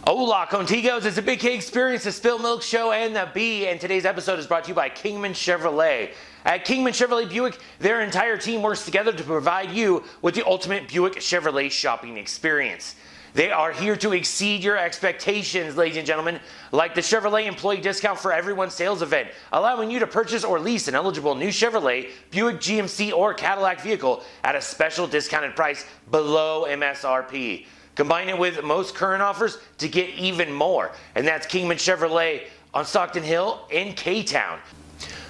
Hola, contigos. It's a Big K Experience, the Spilt Milk Show, and the Bee. And today's episode is brought to you by Kingman Chevrolet. At Kingman Chevrolet Buick, their entire team works together to provide you with the ultimate Buick Chevrolet shopping experience. They are here to exceed your expectations, ladies and gentlemen, like the Chevrolet Employee Discount for Everyone sales event, allowing you to purchase or lease an eligible new Chevrolet, Buick, GMC, or Cadillac vehicle at a special discounted price below MSRP. Combine it with most current offers to get even more. And that's Kingman Chevrolet on Stockton Hill in K-Town.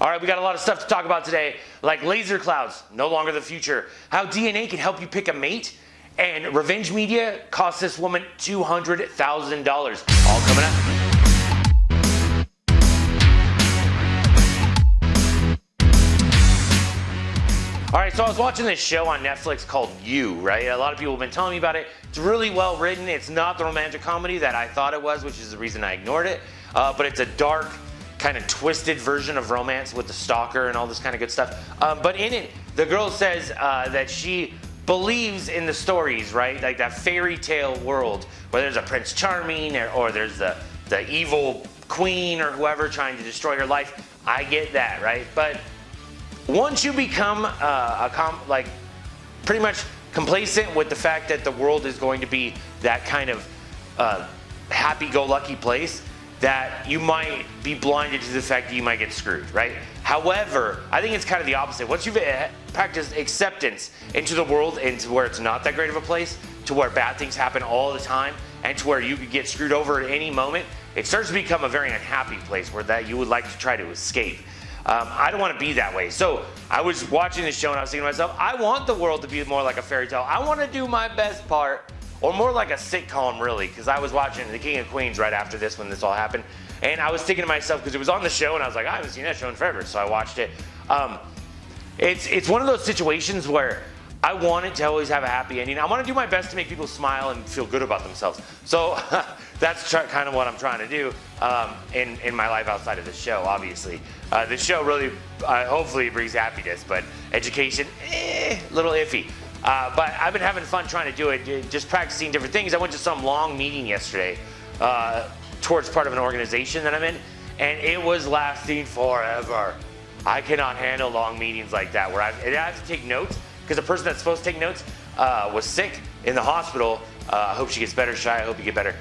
All right, we got a lot of stuff to talk about today, like laser clouds, no longer the future, how DNA can help you pick a mate, and revenge media cost this woman $200,000. All coming up. All right, so I was watching this show on Netflix called You, right? A lot of people have been telling me about it. It's really well written. It's not the romantic comedy that I thought it was, which is the reason I ignored it. But it's a dark, kind of twisted version of romance with the stalker and all this kind of good stuff. But in it, the girl says that she believes in the stories, right? Like that fairy tale world where there's a Prince Charming or there's the evil queen or whoever trying to destroy her life. I get that, right? But once you become pretty much complacent with the fact that the world is going to be that kind of happy-go-lucky place, that you might be blinded to the fact that you might get screwed, right? However, I think it's kind of the opposite. Once you've practiced acceptance into the world, into where it's not that great of a place, to where bad things happen all the time, and to where you could get screwed over at any moment, it starts to become a very unhappy place where that you would like to try to escape. I don't want to be that way. So I was watching this show and I was thinking to myself, I want the world to be more like a fairy tale. I want to do my best part, or more like a sitcom, really, because I was watching The King of Queens right after this when this all happened. And I was thinking to myself, because it was on the show and I was like, I haven't seen that show in forever, so I watched it. It's one of those situations where I want it to always have a happy ending. I want to do my best to make people smile and feel good about themselves. So that's kind of what I'm trying to do in my life outside of this show, obviously. This show really, hopefully brings happiness, but education, a little iffy. But I've been having fun trying to do it, just practicing different things. I went to some long meeting yesterday towards part of an organization that I'm in, and it was lasting forever. I cannot handle long meetings like that where I have to take notes, because the person that's supposed to take notes was sick in the hospital. I hope she gets better, Shai. I hope you get better.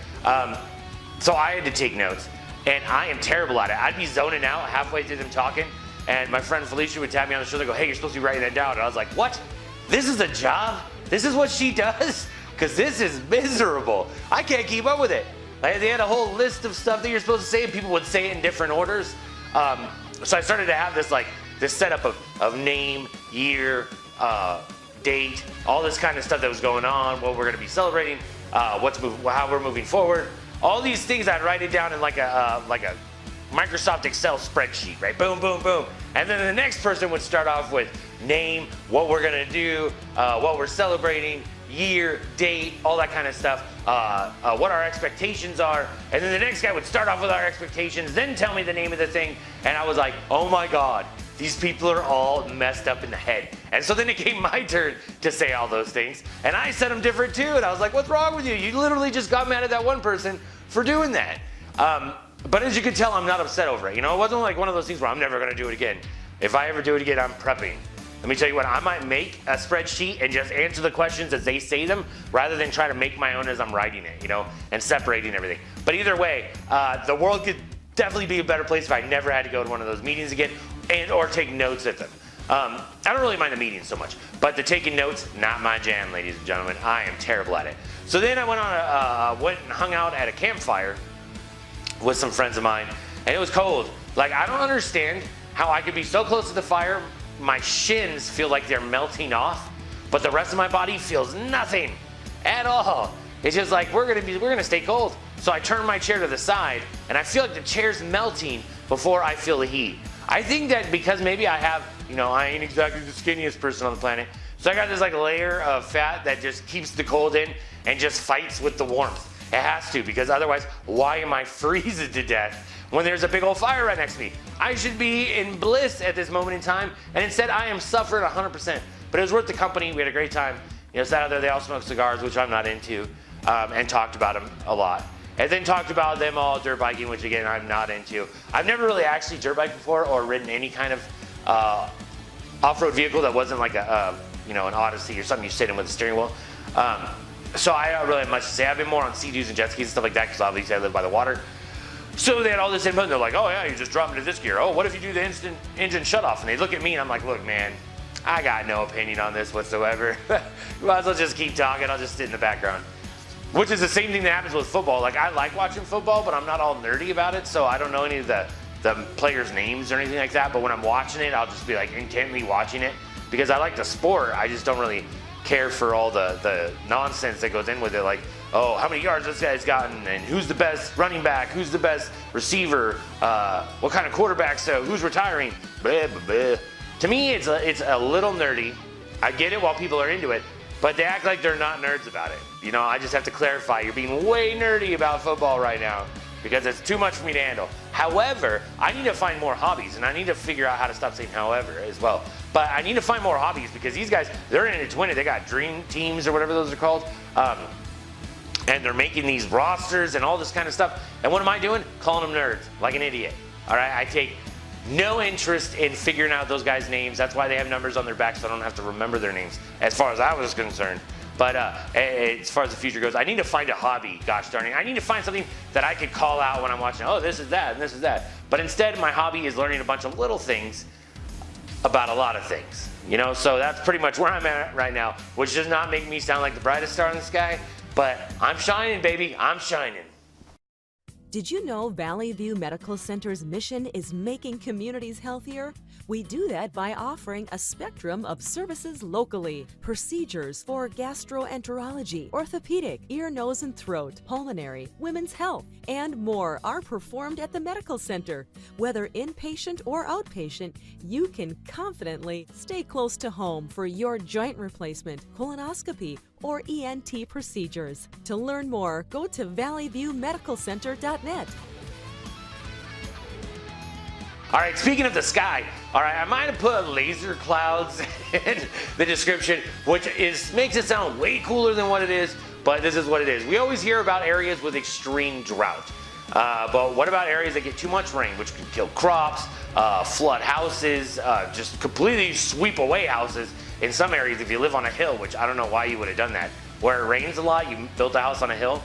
So I had to take notes, and I am terrible at it. I'd be zoning out halfway through them talking, and my friend Felicia would tap me on the shoulder and go, hey, you're supposed to be writing that down. And I was like, what? This is a job? This is what she does? Because this is miserable. I can't keep up with it. Like, they had a whole list of stuff that you're supposed to say, and people would say it in different orders. So I started to have this setup of name, year, date, all this kind of stuff that was going on, what we're going to be celebrating, how we're moving forward. All these things, I'd write it down in like a Microsoft Excel spreadsheet, right? Boom, boom, boom. And then the next person would start off with name, what we're going to do, what we're celebrating, year, date, all that kind of stuff, what our expectations are. And then the next guy would start off with our expectations, then tell me the name of the thing. And I was like, oh my God, these people are all messed up in the head. And so then it came my turn to say all those things. And I said them different too. And I was like, what's wrong with you? You literally just got mad at that one person for doing that. But as you can tell, I'm not upset over it. You know, it wasn't like one of those things where I'm never going to do it again. If I ever do it again, I'm prepping. Let me tell you what, I might make a spreadsheet and just answer the questions as they say them, rather than try to make my own as I'm writing it, you know, and separating everything. But either way, the world could definitely be a better place if I never had to go to one of those meetings again or take notes at them. I don't really mind the meetings so much, but the taking notes, not my jam, ladies and gentlemen. I am terrible at it. So then I went and hung out at a campfire with some friends of mine, and it was cold. Like, I don't understand how I could be so close to the fire, my shins feel like they're melting off, but the rest of my body feels nothing at all. It's just like, we're gonna stay cold. So I turn my chair to the side, and I feel like the chair's melting before I feel the heat. I think that because maybe I have, you know, I ain't exactly the skinniest person on the planet, so I got this like layer of fat that just keeps the cold in and just fights with the warmth. It has to, because otherwise, why am I freezing to death when there's a big old fire right next to me? I should be in bliss at this moment in time, and instead I am suffering 100%. But it was worth the company. We had a great time. You know, sat out there. They all smoked cigars, which I'm not into, and talked about them a lot. and then talked about them all dirt biking, which again, I'm not into. I've never really actually dirt biked before or ridden any kind of off-road vehicle that wasn't like an Odyssey or something you sit in with a steering wheel. So I don't really have much to say. I've been more on Sea-Doos and jet skis and stuff like that because obviously I live by the water. So they had all this input and they're like, oh yeah, you just drop into this gear. Oh, what if you do the instant engine shutoff? And they look at me and I'm like, look man, I got no opinion on this whatsoever. You might as well just keep talking, I'll just sit in the background. Which is the same thing that happens with football. Like I like watching football, but I'm not all nerdy about it, so I don't know any of the players' names or anything like that. But when I'm watching it, I'll just be like intently watching it because I like the sport. I just don't really care for all the nonsense that goes in with it. Like, oh, how many yards this guy's gotten, and who's the best running back, who's the best receiver, what kind of quarterback, so who's retiring, blah, blah, blah. To me, it's a little nerdy. I get it while people are into it, but they act like they're not nerds about it. You know, I just have to clarify, you're being way nerdy about football right now because it's too much for me to handle. However, I need to find more hobbies, and I need to figure out how to stop saying however as well. But I need to find more hobbies because these guys, they're in it to win it. They got dream teams or whatever those are called. And they're making these rosters and all this kind of stuff. And what am I doing? Calling them nerds, like an idiot. All right, I take no interest in figuring out those guys' names. That's why they have numbers on their backs so I don't have to remember their names, as far as I was concerned. But as far as the future goes, I need to find a hobby, gosh darn it. I need to find something that I could call out when I'm watching, oh, this is that, and this is that. But instead, my hobby is learning a bunch of little things about a lot of things. You know, so that's pretty much where I'm at right now, which does not make me sound like the brightest star in the sky, but I'm shining, baby, I'm shining. Did you know Valley View Medical Center's mission is making communities healthier? We do that by offering a spectrum of services locally. Procedures for gastroenterology, orthopedic, ear, nose, and throat, pulmonary, women's health, and more are performed at the medical center. Whether inpatient or outpatient, you can confidently stay close to home for your joint replacement, colonoscopy, or ENT procedures. To learn more, go to valleyviewmedicalcenter.net. All right, speaking of the sky, all right, I might have put laser clouds in the description, which makes it sound way cooler than what it is, but this is what it is. We always hear about areas with extreme drought, but what about areas that get too much rain, which can kill crops, flood houses, just completely sweep away houses in some areas if you live on a hill, which I don't know why you would have done that. Where it rains a lot, you built a house on a hill.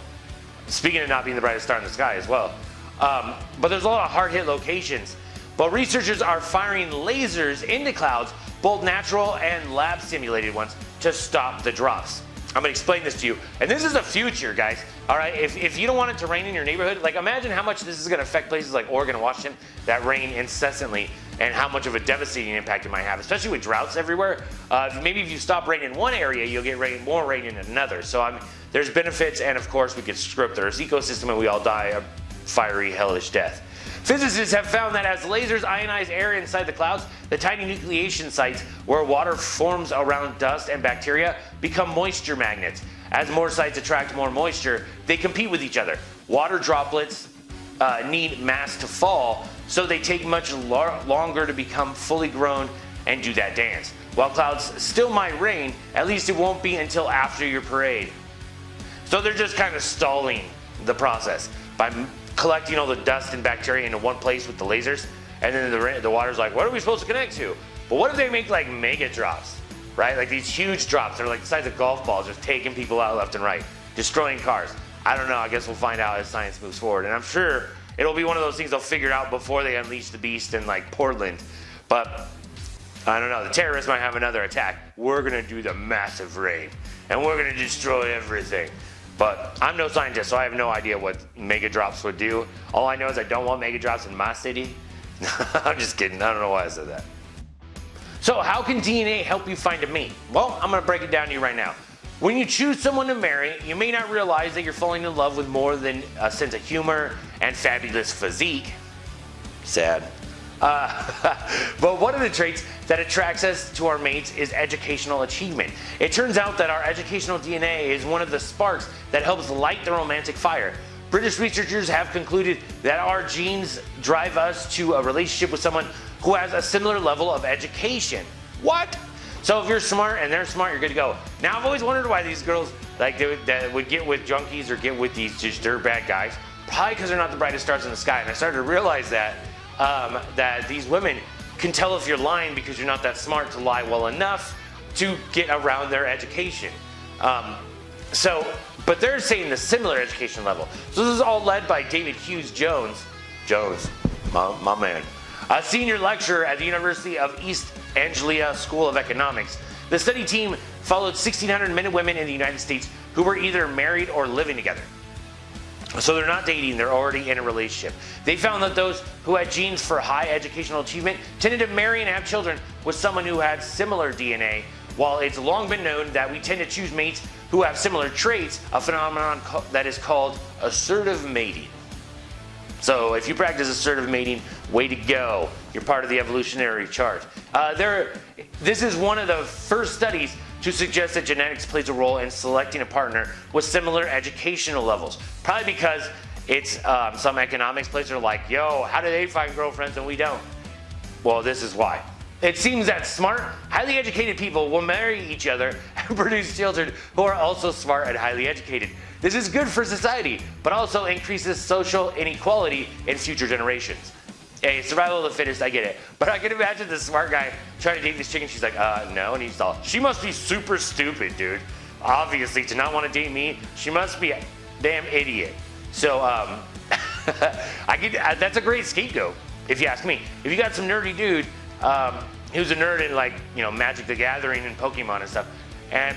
Speaking of not being the brightest star in the sky as well. But there's a lot of hard-hit locations. But researchers are firing lasers into clouds, both natural and lab-simulated ones, to stop the drops. I'm gonna explain this to you. And this is the future, guys. All right, if you don't want it to rain in your neighborhood, like imagine how much this is gonna affect places like Oregon and Washington that rain incessantly and how much of a devastating impact it might have, especially with droughts everywhere. Maybe if you stop rain in one area, you'll get more rain in another. So there's benefits, and of course we could screw up the Earth's ecosystem and we all die a fiery, hellish death. Physicists have found that as lasers ionize air inside the clouds, the tiny nucleation sites where water forms around dust and bacteria become moisture magnets. As more sites attract more moisture, they compete with each other. Water droplets need mass to fall, so they take much longer to become fully grown and do that dance. While clouds still might rain, at least it won't be until after your parade. So they're just kind of stalling the process by collecting all the dust and bacteria into one place with the lasers, and then the water's like, what are we supposed to connect to? But what if they make like mega drops, right? Like these huge drops, they're like the size of golf balls, just taking people out left and right, destroying cars. I don't know, I guess we'll find out as science moves forward, and I'm sure it'll be one of those things they'll figure out before they unleash the beast in like Portland. But I don't know, the terrorists might have another attack. We're gonna do the massive rain, and we're gonna destroy everything. But I'm no scientist, so I have no idea what mega drops would do. All I know is I don't want mega drops in my city. I'm just kidding, I don't know why I said that. So how can DNA help you find a mate? Well, I'm gonna break it down to you right now. When you choose someone to marry, you may not realize that you're falling in love with more than a sense of humor and fabulous physique. Sad. But one of the traits that attracts us to our mates is educational achievement. It turns out that our educational DNA is one of the sparks that helps light the romantic fire. British researchers have concluded that our genes drive us to a relationship with someone who has a similar level of education. What? So if you're smart and they're smart, you're good to go. Now I've always wondered why these girls like that would get with junkies or get with these just dirtbag guys, probably because they're not the brightest stars in the sky. And I started to realize that that these women can tell if you're lying because you're not that smart to lie well enough to get around their education. But they're saying the similar education level. So this is all led by David Hughes Jones, my man, a senior lecturer at the University of East Anglia School of Economics. The study team followed 1,600 men and women in the United States who were either married or living together. So they're not dating, they're already in a relationship. They found that those who had genes for high educational achievement tended to marry and have children with someone who had similar DNA, while it's long been known that we tend to choose mates who have similar traits, a phenomenon that is called assertive mating. So if you practice assertive mating, way to go. You're part of the evolutionary chart. This is one of the first studies to suggest that genetics plays a role in selecting a partner with similar educational levels. Probably because it's some economics places are like, yo, how do they find girlfriends and we don't? Well, this is why. It seems that smart, highly educated people will marry each other and produce children who are also smart and highly educated. This is good for society, but also increases social inequality in future generations. Hey, survival of the fittest, I get it. But I can imagine this smart guy trying to date this chick and she's like, no. And he's all, she must be super stupid, dude. Obviously, to not want to date me, she must be a damn idiot. So, that's a great scapegoat, if you ask me. If you got some nerdy dude, who's a nerd in like, Magic the Gathering and Pokemon and stuff,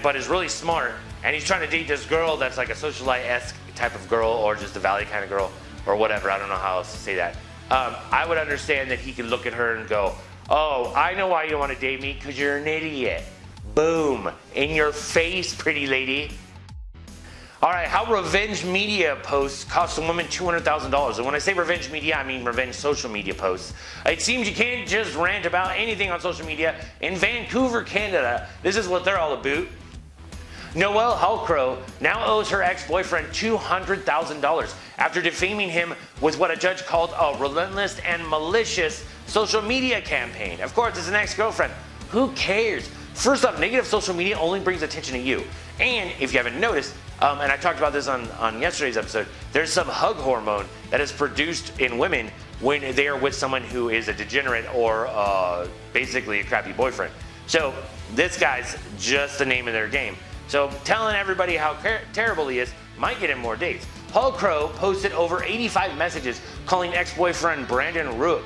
but is really smart, and he's trying to date this girl that's like a socialite-esque type of girl, or just a valley kind of girl, or whatever, I don't know how else to say that. I would understand that he could look at her and go, oh, I know why you don't want to date me, because you're an idiot. Boom. In your face, pretty lady. All right, how revenge media posts cost a woman $200,000. And when I say revenge media, I mean revenge social media posts. It seems you can't just rant about anything on social media. In Vancouver, Canada, this is what they're all about. Noelle Halcrow now owes her ex-boyfriend $200,000 after defaming him with what a judge called a relentless and malicious social media campaign. Of course, it's an ex-girlfriend. Who cares? First off, negative social media only brings attention to you. And if you haven't noticed, and I talked about this on yesterday's episode, there's some hug hormone that is produced in women when they are with someone who is a degenerate or basically a crappy boyfriend. So this guy's just the name of their game. So telling everybody how terrible he is might get him more dates. Halcrow posted over 85 messages calling ex-boyfriend Brandon Rook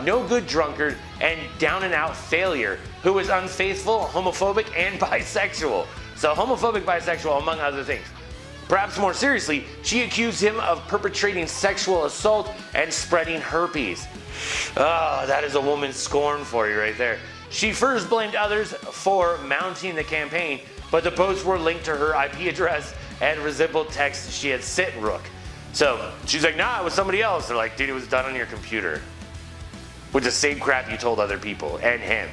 no good drunkard and down and out failure who was unfaithful, homophobic, and bisexual. So homophobic, bisexual, among other things. Perhaps more seriously, she accused him of perpetrating sexual assault and spreading herpes. Oh, that is a woman's scorn for you right there. She first blamed others for mounting the campaign, but the posts were linked to her IP address and resembled texts she had sent Rook. So she's like, nah, it was somebody else. They're like, dude, it was done on your computer. With the same crap you told other people and him.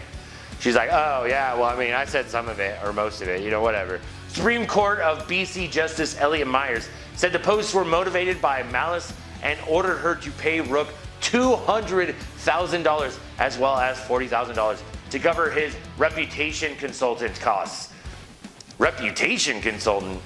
She's like, oh yeah, well I mean, I said some of it or most of it, whatever. Supreme Court of BC Justice Elliot Myers said the posts were motivated by malice and ordered her to pay Rook $200,000 as well as $40,000 to cover his reputation consultant costs. Reputation consultant?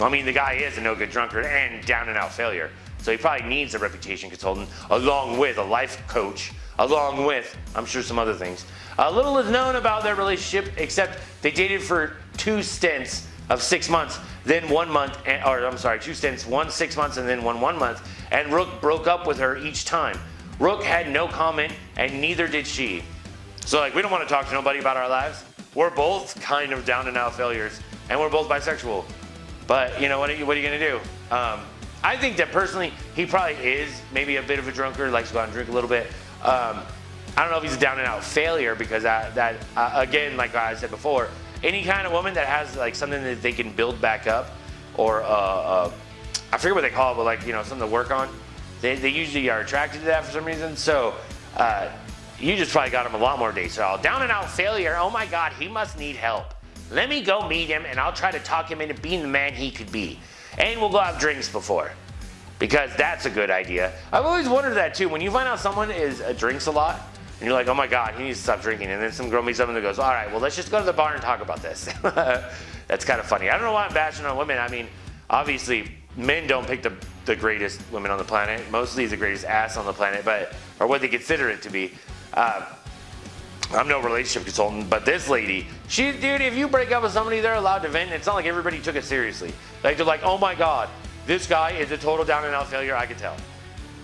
I mean, the guy is a no good drunkard and down and out failure. So he probably needs a reputation consultant along with a life coach, along with, I'm sure, some other things. Little is known about their relationship except they dated for 2 stints of 6 months, then 1 month, 2 stints, 1 6 months and then 1 month, and Rook broke up with her each time. Rook had no comment and neither did she. So like, we don't want to talk to nobody about our lives. We're both kind of down and out failures and we're both bisexual. But what are you gonna do? I think that personally, he probably is maybe a bit of a drunkard, likes to go out and drink a little bit. I don't know if he's a down and out failure because again, like I said before, any kind of woman that has like something that they can build back up, or I forget what they call it, but like something to work on, they usually are attracted to that for some reason. So you just probably got him a lot more dates. So down and out failure. Oh my God, he must need help. Let me go meet him and I'll try to talk him into being the man he could be. And we'll go have drinks before, because that's a good idea. I've always wondered that too. When you find out someone drinks a lot, and you're like, oh my God, he needs to stop drinking. And then some girl meets up and goes, all right, well, let's just go to the bar and talk about this. that's kind of funny. I don't know why I'm bashing on women. I mean, obviously, men don't pick the greatest women on the planet. Mostly the greatest ass on the planet, or what they consider it to be. I'm no relationship consultant, but this lady, dude, if you break up with somebody, they're allowed to vent. It's not like everybody took it seriously. Like, they're like, oh my God, this guy is a total down and out failure, I can tell.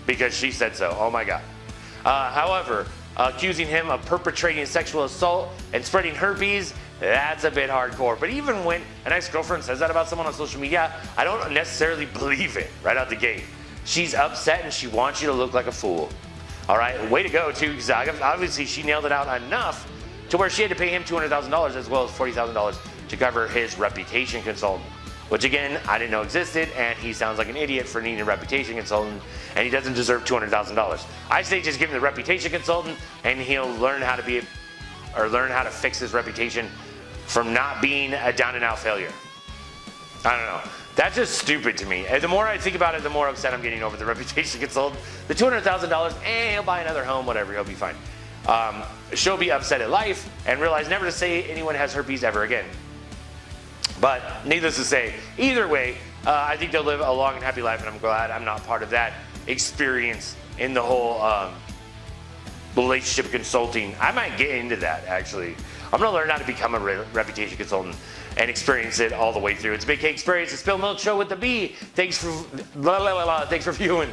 Because she said so, oh my God. However, accusing him of perpetrating sexual assault and spreading herpes, that's a bit hardcore. But even when an ex-girlfriend says that about someone on social media, I don't necessarily believe it right out the gate. She's upset and she wants you to look like a fool. All right, way to go, too, because obviously she nailed it out enough to where she had to pay him $200,000 as well as $40,000 to cover his reputation consultant, which again, I didn't know existed, and he sounds like an idiot for needing a reputation consultant, and he doesn't deserve $200,000. I say just give him the reputation consultant, and he'll learn how to fix his reputation from not being a down and out failure. I don't know. That's just stupid to me. And the more I think about it, the more upset I'm getting over the reputation consultant. The $200,000, he'll buy another home, whatever, he'll be fine. She'll be upset at life and realize never to say anyone has herpes ever again. But needless to say, either way, I think they'll live a long and happy life, and I'm glad I'm not part of that experience in the whole relationship consulting. I might get into that, actually. I'm going to learn how to become a reputation consultant and experience it all the way through. It's a Big K Experience, the Spilt Milk Show with the B. Thanks for viewing.